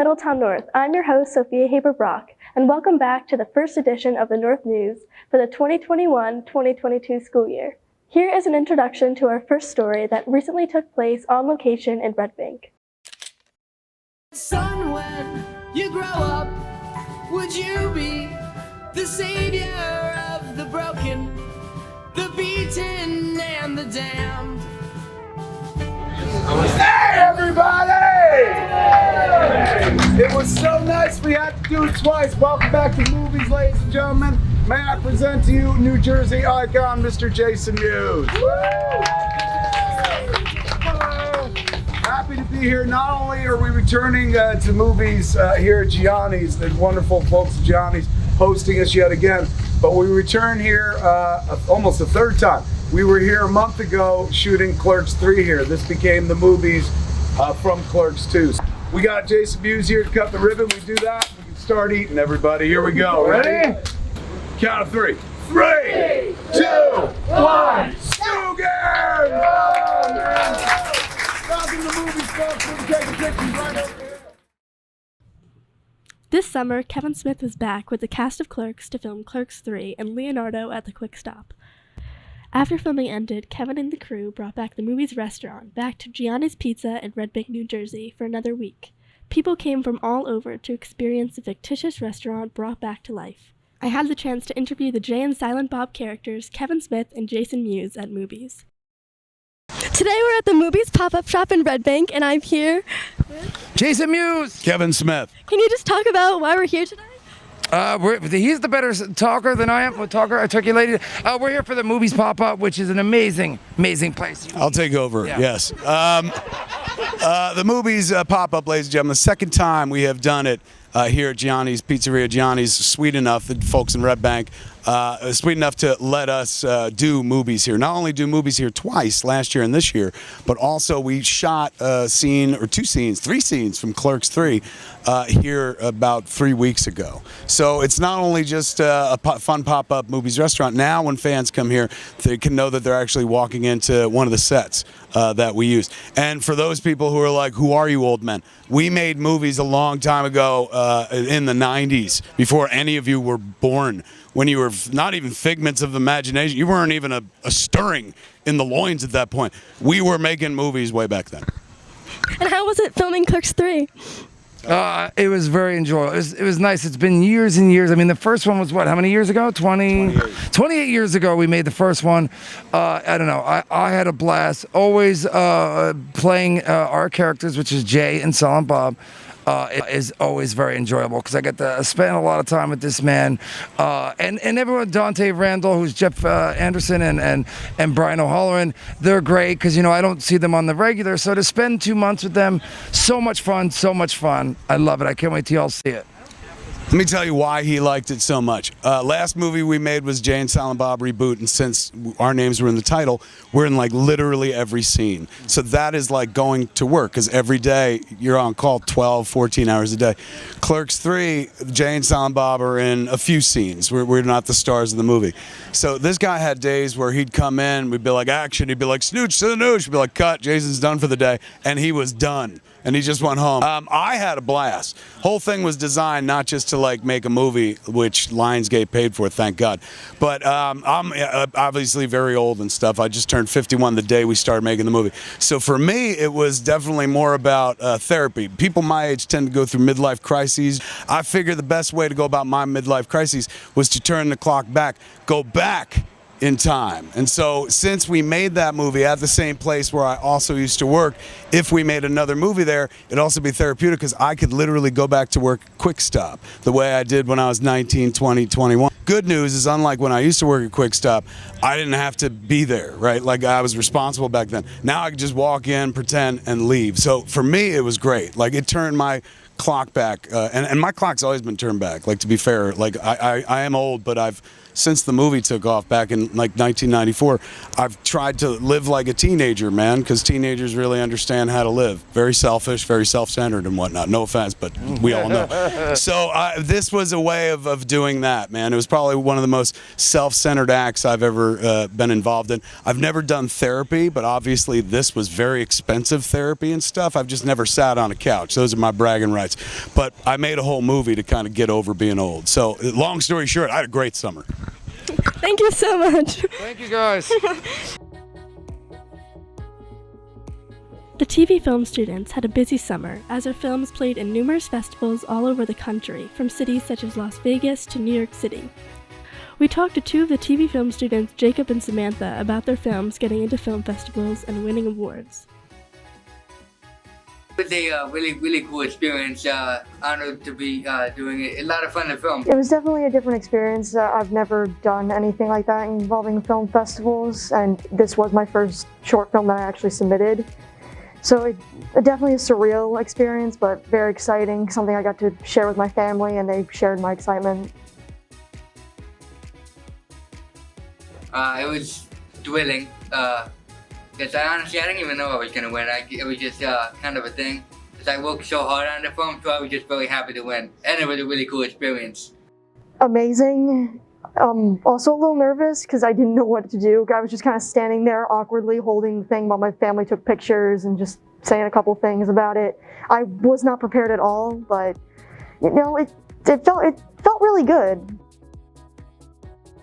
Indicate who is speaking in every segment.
Speaker 1: Middletown North. I'm your host, Sophia Haber-Brock, and welcome back to the first edition of the North News for the 2021-2022 school year. Here is an introduction to our first story that recently took place on location in Red Bank.
Speaker 2: Son, when you grow up, would you be the savior of the broken, the beaten, and the damned?
Speaker 3: Hey, everybody! It was so nice we had to do it twice. Welcome back to Movies, ladies and gentlemen. May I present to you New Jersey icon, Mr. Jason Mewes. Happy to be here. Not only are we returning to movies here at Gianni's, the wonderful folks at Gianni's hosting us yet again, but we return here almost a third time. We were here a month ago shooting Clerks 3 here. This became the movies from Clerks 2. We got Jason Mewes here to cut the ribbon. We do that, we can start eating, everybody. Here we go. Ready? Count of 3. 3, 2, 1. Stugan! Welcome to Movies, folks. We'll be taking pictures right over here.
Speaker 1: This summer, Kevin Smith was back with the cast of Clerks to film Clerks 3 and Leonardo at the Quick Stop. After filming ended, Kevin and the crew brought back the movie's restaurant back to Gianni's Pizza in Red Bank, New Jersey for another week. People came from all over to experience the fictitious restaurant brought back to life. I had the chance to interview the Jay and Silent Bob characters Kevin Smith and Jason Mewes at Movies. Today we're at the Movies pop-up shop in Red Bank, and I'm here with
Speaker 4: Jason Mewes.
Speaker 3: Kevin Smith.
Speaker 1: Can you just talk about why we're here today?
Speaker 4: He's the better talker than I am. Articulated. We're here for the Movies pop-up, which is an amazing place.
Speaker 3: I'll take over,
Speaker 4: Yeah.
Speaker 3: yes. The Movies pop-up, ladies and gentlemen, the second time we have done it here at Gianni's Pizzeria. Gianni's sweet enough, the folks in Red Bank, sweet enough to let us do movies here. Not only do movies here twice, last year and this year, but also we shot a scene, or 2 scenes, 3 scenes from Clerks 3 here about 3 weeks ago. So it's not only just a fun pop-up movies restaurant. Now when fans come here, they can know that they're actually walking into one of the sets that we use. And for those people who are like, who are you old men? We made movies a long time ago in the 90s, before any of you were born, when you were not even figments of imagination. You weren't even a stirring in the loins at that point. We were making movies way back then.
Speaker 1: And how was it filming Clerks 3?
Speaker 4: It was very enjoyable. It was nice. It's been years and years. I mean, the first one was what? How many years ago? 28 years ago we made the first one. I don't know. I had a blast. Always playing our characters, which is Jay and Silent Bob. Is always very enjoyable because I get to spend a lot of time with this man, and everyone. Dante Randall, who's Jeff Anderson, and Brian O'Halloran. They're great because I don't see them on the regular. So to spend 2 months with them, so much fun. I love it. I can't wait till y'all see it.
Speaker 3: Let me tell you why he liked it so much. Last movie we made was Jay and Silent Bob Reboot, and since our names were in the title, we're in like literally every scene. So that is like going to work, because every day you're on call 12, 14 hours a day. Clerks 3, Jay and Silent Bob are in a few scenes. We're not the stars of the movie. So this guy had days where he'd come in, we'd be like, action, he'd be like, snooch to the nooch, we'd be like, cut, Jason's done for the day, and he was done. And he just went home. I had a blast. Whole thing was designed not just to like make a movie, which Lionsgate paid for, thank God. But I'm obviously very old and stuff. I just turned 51 the day we started making the movie. So for me, it was definitely more about therapy. People my age tend to go through midlife crises. I figured the best way to go about my midlife crises was to turn the clock back, go back in time. And so since we made that movie at the same place where I also used to work, if we made another movie there, it'd also be therapeutic because I could literally go back to work Quick Stop the way I did when I was 19, 20, 21. Good news is, unlike when I used to work at Quick Stop, I didn't have to be there, right? Like I was responsible back then. Now I can just walk in, pretend, and leave. So for me, it was great. Like it turned my clock back, and my clock's always been turned back. Like, to be fair, like I am old, but I've since the movie took off back in like 1994, I've tried to live like a teenager, man, because teenagers really understand how to live. Very selfish, very self-centered and whatnot. No offense, but we all know. So this was a way of doing that, man. It was probably one of the most self-centered acts I've ever been involved in. I've never done therapy, but obviously this was very expensive therapy and stuff. I've just never sat on a couch. Those are my bragging rights. But I made a whole movie to kind of get over being old. So long story short, I had a great summer.
Speaker 1: Thank you so much.
Speaker 4: Thank you, guys.
Speaker 1: The TV film students had a busy summer as their films played in numerous festivals all over the country, from cities such as Las Vegas to New York City. We talked to two of the TV film students, Jacob and Samantha, about their films getting into film festivals and winning awards.
Speaker 5: It was a really cool experience. Honored to be doing it. A lot of fun to film.
Speaker 6: It was definitely a different experience. I've never done anything like that involving film festivals, and this was my first short film that I actually submitted. So it definitely a surreal experience, but very exciting, something I got to share with my family, and they shared my excitement.
Speaker 5: It was thrilling. Because I didn't even know I was going to win. It was just kind of a thing. Because I worked so hard on the film, so I was just very happy to win. And it was a really cool experience.
Speaker 6: Amazing. Also a little nervous because I didn't know what to do. I was just kind of standing there awkwardly holding the thing while my family took pictures and just saying a couple things about it. I was not prepared at all, but it felt really good.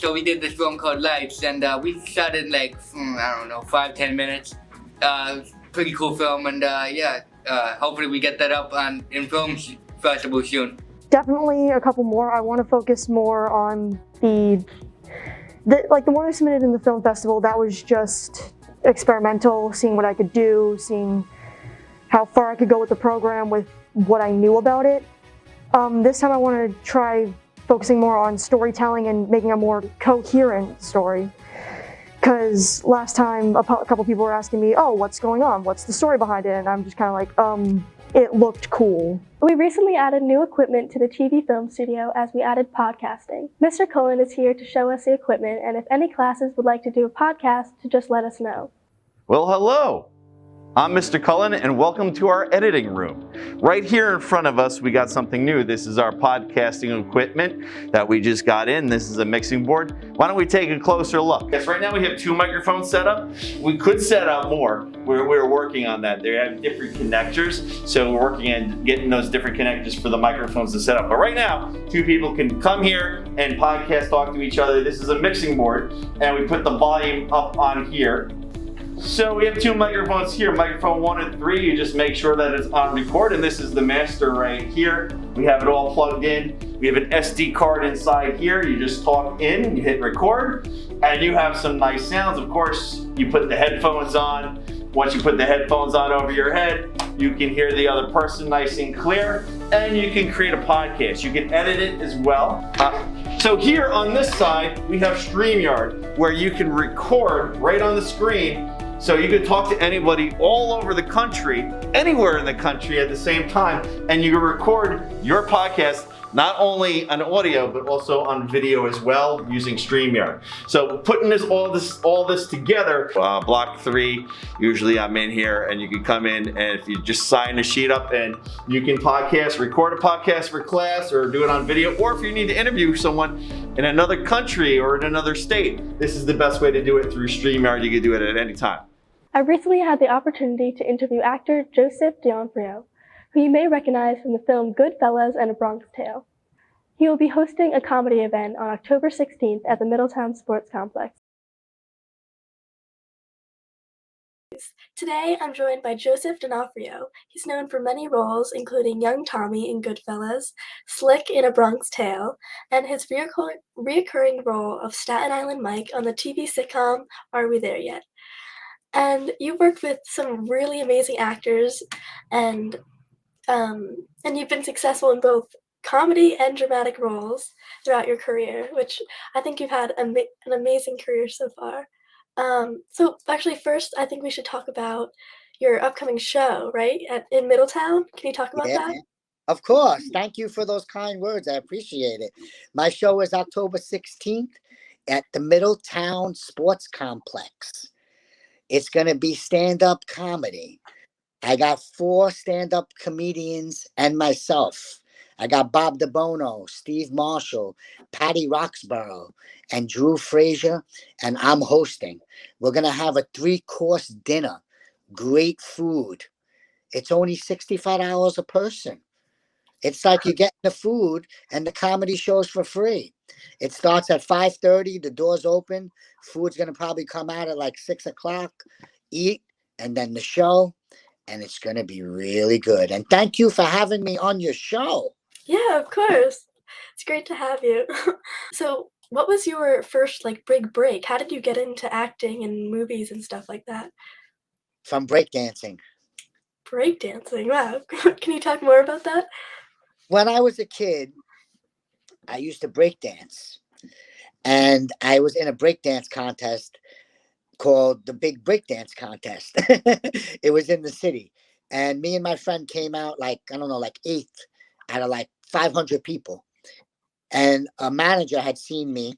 Speaker 5: So we did this film called Lights, and we shot it in like, 5-10 minutes. Pretty cool film, and hopefully we get that up in film festival soon.
Speaker 6: Definitely a couple more. I want to focus more on the one I submitted in the film festival. That was just experimental, seeing what I could do, seeing how far I could go with the program with what I knew about it. This time I want to try focusing more on storytelling and making a more coherent story. Because last time a couple people were asking me, oh, what's going on? What's the story behind it? And I'm just kind of like, it looked cool.
Speaker 1: We recently added new equipment to the TV film studio as we added podcasting. Mr. Cullen is here to show us the equipment, and if any classes would like to do a podcast, to just let us know.
Speaker 7: Well, hello. I'm Mr. Cullen, and welcome to our editing room. Right here in front of us, we got something new. This is our podcasting equipment that we just got in. This is a mixing board. Why don't we take a closer look? Yes, right now we have 2 microphones set up. We could set up more. We're working on that. They have different connectors, so we're working on getting those different connectors for the microphones to set up. But right now, 2 people can come here and podcast, talk to each other. This is a mixing board, and we put the volume up on here. So we have 2 microphones here, microphone 1 and 3. You just make sure that it's on record, and this is the master right here. We have it all plugged in. We have an SD card inside here. You just talk in, you hit record, and you have some nice sounds. Of course, you put the headphones on. Once you put the headphones on over your head, you can hear the other person nice and clear, and you can create a podcast. You can edit it as well. So here on this side, we have StreamYard, where you can record right on the screen. So you can talk to anybody all over the country, anywhere in the country at the same time, and you can record your podcast not only on audio but also on video as well using StreamYard. So putting all this together, block 3, usually I'm in here, and you can come in, and if you just sign a sheet up and you can record a podcast for class or do it on video, or if you need to interview someone in another country or in another state, this is the best way to do it through StreamYard. You can do it at any time.
Speaker 1: I recently had the opportunity to interview actor Joseph D'Onofrio, who you may recognize from the film Goodfellas and A Bronx Tale. He will be hosting a comedy event on October 16th at the Middletown Sports Complex. Today, I'm joined by Joseph D'Onofrio. He's known for many roles, including young Tommy in Goodfellas, Slick in A Bronx Tale, and his reoccurring role of Staten Island Mike on the TV sitcom Are We There Yet? And you worked with some really amazing actors, and you've been successful in both comedy and dramatic roles throughout your career, which I think you've had an amazing career so far. So actually, first, I think we should talk about your upcoming show, right, in Middletown. Can you talk about that?
Speaker 8: Of course. Thank you for those kind words. I appreciate it. My show is October 16th at the Middletown Sports Complex. It's going to be stand-up comedy. I got 4 stand-up comedians and myself. I got Bob DeBono, Steve Marshall, Patty Roxborough, and Drew Frazier, and I'm hosting. We're going to have a 3-course dinner. Great food. It's only $65 a person. It's like you get the food and the comedy shows for free. It starts at 5:30. The doors open. Food's going to probably come out at like 6 o'clock. Eat, and then the show. And it's going to be really good. And thank you for having me on your show.
Speaker 1: Yeah, of course. It's great to have you. So, what was your first like big break? How did you get into acting and movies and stuff like that?
Speaker 8: From breakdancing.
Speaker 1: Breakdancing. Wow. Can you talk more about that?
Speaker 8: When I was a kid, I used to breakdance. And I was in a breakdance contest called the Big Breakdance Contest. It was in the city. And me and my friend came out like, I don't know, like 8th out of like 500 people. And a manager had seen me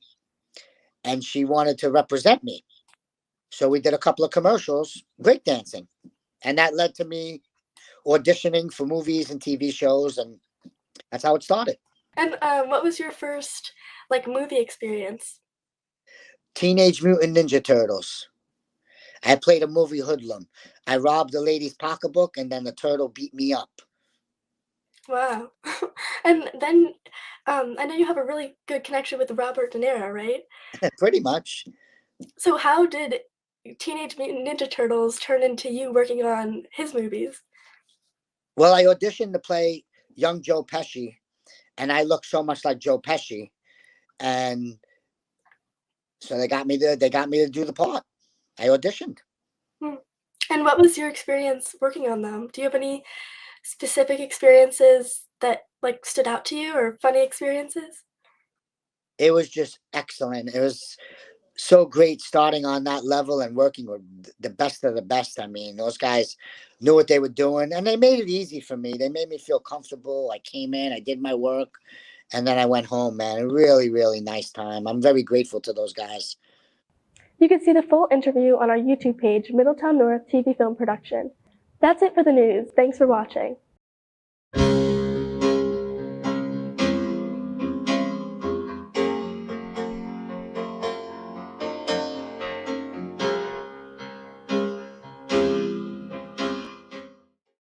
Speaker 8: and she wanted to represent me. So we did a couple of commercials breakdancing. And that led to me auditioning for movies and TV shows. And that's how it started.
Speaker 1: And what was your first like movie experience?
Speaker 8: Teenage Mutant Ninja Turtles. I played a movie hoodlum. I robbed a lady's pocketbook and then the turtle beat me up.
Speaker 1: Wow. And then I know you have a really good connection with Robert De Niro, right?
Speaker 8: Pretty much.
Speaker 1: So how did Teenage Mutant Ninja Turtles turn into you working on his movies?
Speaker 8: Well, I auditioned to play young Joe Pesci, and I look so much like Joe Pesci. And so they got me to do the part. I auditioned.
Speaker 1: And what was your experience working on them? Do you have any specific experiences that like stood out to you or funny experiences?
Speaker 8: It was just excellent. It was so great starting on that level and working with the best of the best. I mean, those guys knew what they were doing and they made it easy for me. They made me feel comfortable. I came in, I did my work, and then I went home, man. A really, really nice time. I'm very grateful to those guys.
Speaker 1: You can see the full interview on our YouTube page, Middletown North TV Film Production. That's it for the news. Thanks for watching.